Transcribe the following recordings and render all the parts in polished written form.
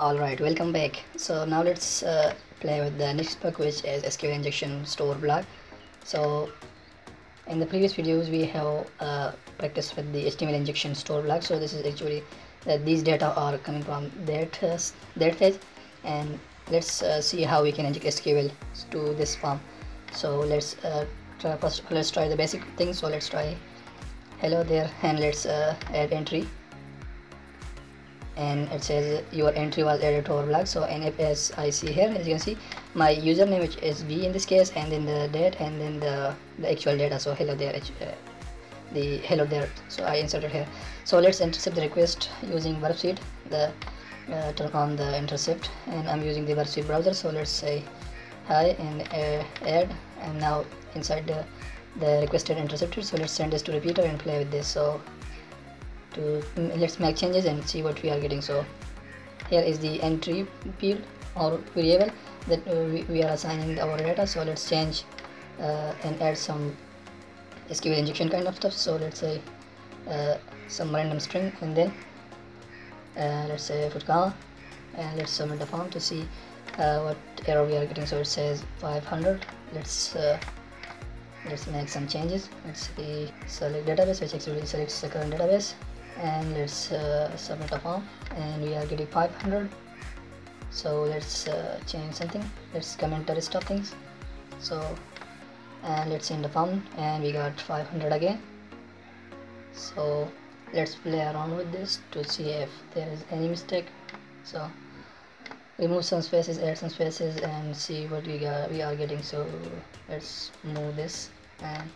Alright, welcome back. So now let's play with the next book, which is SQL Injection store block. So in the previous videos we have practiced with the HTML injection store block. So this is actually these data are coming from that page, and let's see how we can inject SQL to this form. So let's try the basic thing. So let's try hello there, and let's add entry, and it says your entry was added to our block. So and if, as I see here, as you can see, my username, which is B in this case, and then the date, and then the actual data. So hello there, the hello there, so I inserted here. So let's intercept the request using bWAPP, the turn on the intercept, and I'm using the bWAPP browser. So let's say hi and add, and now inside the requested intercepted. So let's send this to repeater and play with this. So let's make changes and see what we are getting. So here is the entry field or variable that we are assigning our data. So let's change and add some SQL injection kind of stuff. So let's say some random string, and then let's say put comma, and let's submit the form to see what error we are getting. So it says 500. Let's make some changes. Let's see, select database, which actually selects the current database, and let's submit a form, and we are getting 500. So let's change something. Let's comment the rest of things. So and let's send the form, and we got 500 again. So let's play around with this to see if there is any mistake. So remove some spaces, add some spaces, and see what we are getting. So let's move this and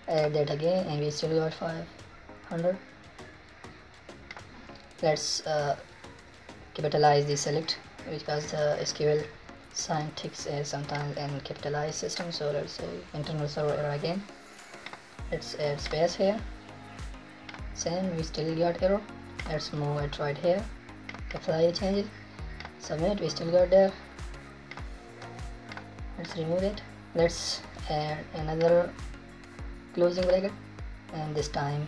add that again, and we still got 500. Let's capitalize the select, because the SQL syntax is sometimes in capitalized system. So let's say internal server error again. Let's add space here, send, we still got error. Let's move it right here, apply changes, submit, we still got there. Let's remove it. Let's add another closing bracket, and this time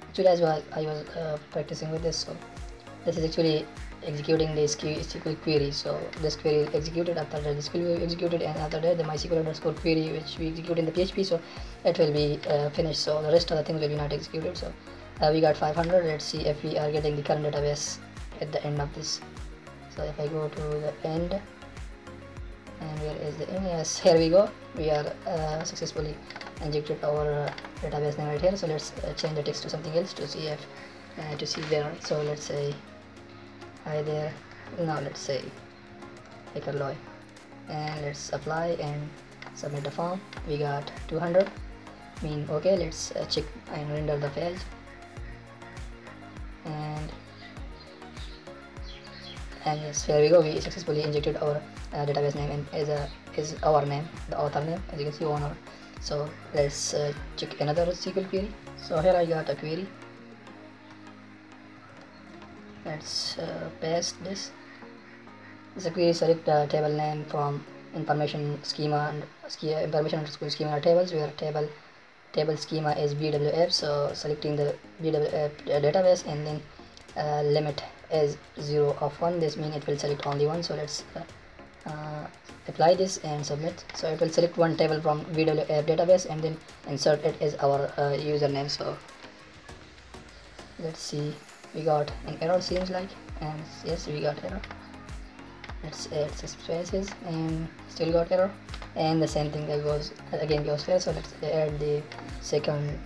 actually as well I was practicing with this. So this is actually executing the SQL query. So this query is executed, after that this will be executed, and after that the MySQL underscore query, which we execute in the PHP, so it will be finished. So the rest of the things will be not executed. So we got 500. Let's see if we are getting the current database at the end of this. So if I go to the end, and where is the end? Yes, here we go. We are successfully injected our database name right here. So let's change the text to something else to see if to see there. So let's say hi there. Now let's say Loy, and let's apply and submit the form. We got 200. Mean okay. Let's check and render the page, and yes, here we go. We successfully injected our database name, and is our name, the author name, as you can see, owner. So let's check another SQL query. So here I got a query. Let's paste this. This query select the table name from information schema and information underscore schema tables, where table schema is bWAPP. So selecting the bWAPP database, and then limit is 0 of 1. This means it will select only one. So let's apply this and submit. So it will select one table from bWAPP database, and then insert it as our username. So let's see, we got an error seems like, and yes, we got error. Let's add some spaces, and still got error, and the same thing that goes here. So let's add the second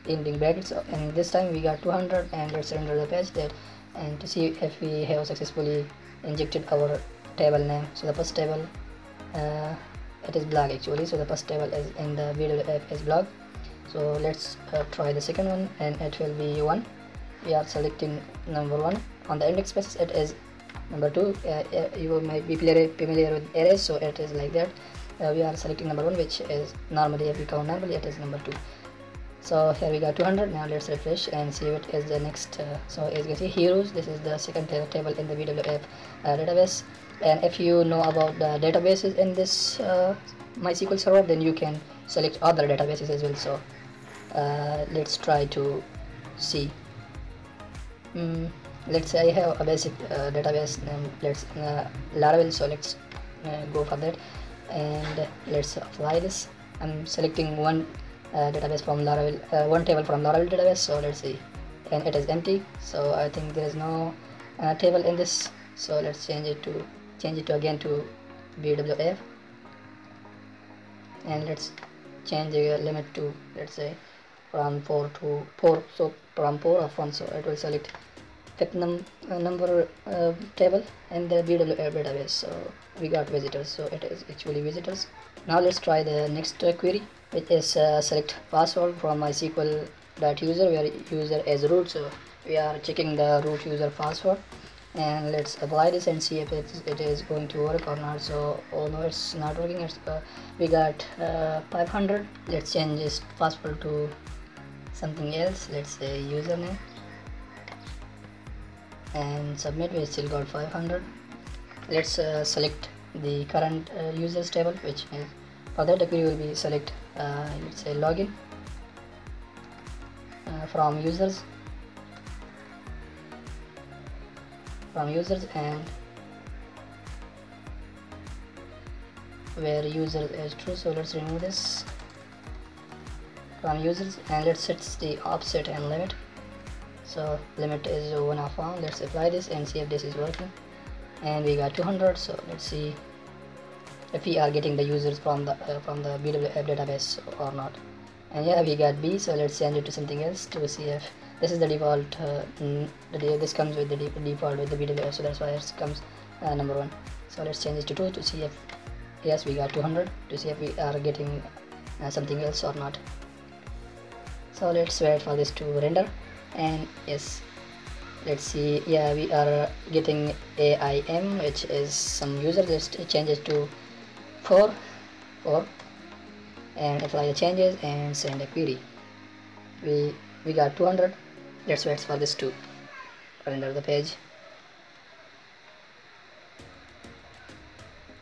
ending brackets, and this time we got 200, and let's render the page there, and to see if we have successfully injected our table name. So the first table it is block actually. So the first table is in the bWAPP is block. So let's try the second one, and it will be 1. We are selecting number 1 on the index space. It is number 2. You might be familiar with arrays, so it is like that. We are selecting number 1, which is normally, if we count normally, it is number 2. So here we got 200. Now let's refresh and see what is the next. So as you can see, heroes, this is the second table in the bWAPP database. And if you know about the databases in this MySQL server, then you can select other databases as well. So let's try to see. let's say I have a basic database, and let's Laravel, so let's go for that, and let's apply this. I'm selecting one database from Laravel, one table from Laravel database, so let's see, and it is empty, so I think there is no table in this, so let's change it to again to bWAPP, and let's change the limit to, let's say, from 4 to 4, so from 4 of 1, so it will select fifth number table in the bWAPP database, so we got visitors, so it is actually visitors. Now let's try the next query, which is select password from MySQL.user, where user is root, so we are checking the root user password, and let's apply this and see if it is going to work or not. So oh no, it's not working. It's we got 500. Let's change this password to something else, let's say username, and submit. We still got 500. Let's select the current users table, which is, for that the query will be select let's say login from users, and where user is true, so let's remove this from users, and let's set the offset and limit, so limit is 1 of 1. Let's apply this and see if this is working, and we got 200. So let's see if we are getting the users from the bWAPP database or not, and yeah, we got B, so let's change it to something else to see if this is the default. This comes with the default with the bWAPP, so that's why it comes number 1. So let's change it to 2 to see if yes, we got 200, to see if we are getting something else or not. So let's wait for this to render, and yes, let's see, yeah, we are getting AIM, which is some user. Just change it to 4, and apply the changes and send a query. We got 200. Let's wait for this to render the page,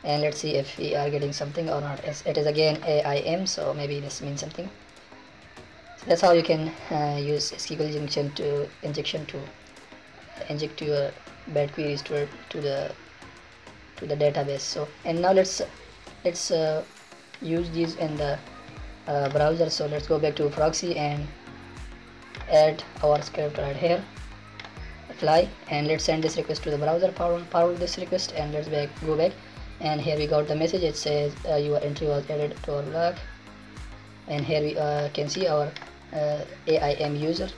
and let's see if we are getting something or not. It is again AIM, so maybe this means something. So that's how you can use SQL injection to inject your bad queries to the database. So, and now let's use these in the browser. So let's go back to proxy and add our script right here, apply, and let's send this request to the browser, power this request, and let's go back, and here we got the message. It says your entry was added to our log, and here we can see our AIM user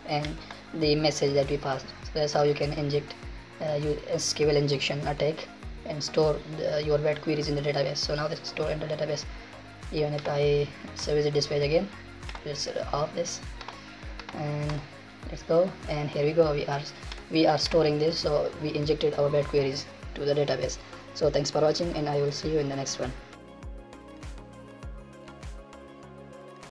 and the message that we passed. So that's how you can inject SQL injection attack and store your bad queries in the database. So now this is stored in the database. Even if I visit this page again, let's off this, and let's go, and here we go, we are storing this, so we injected our bad queries to the database. So thanks for watching, and I will see you in the next one.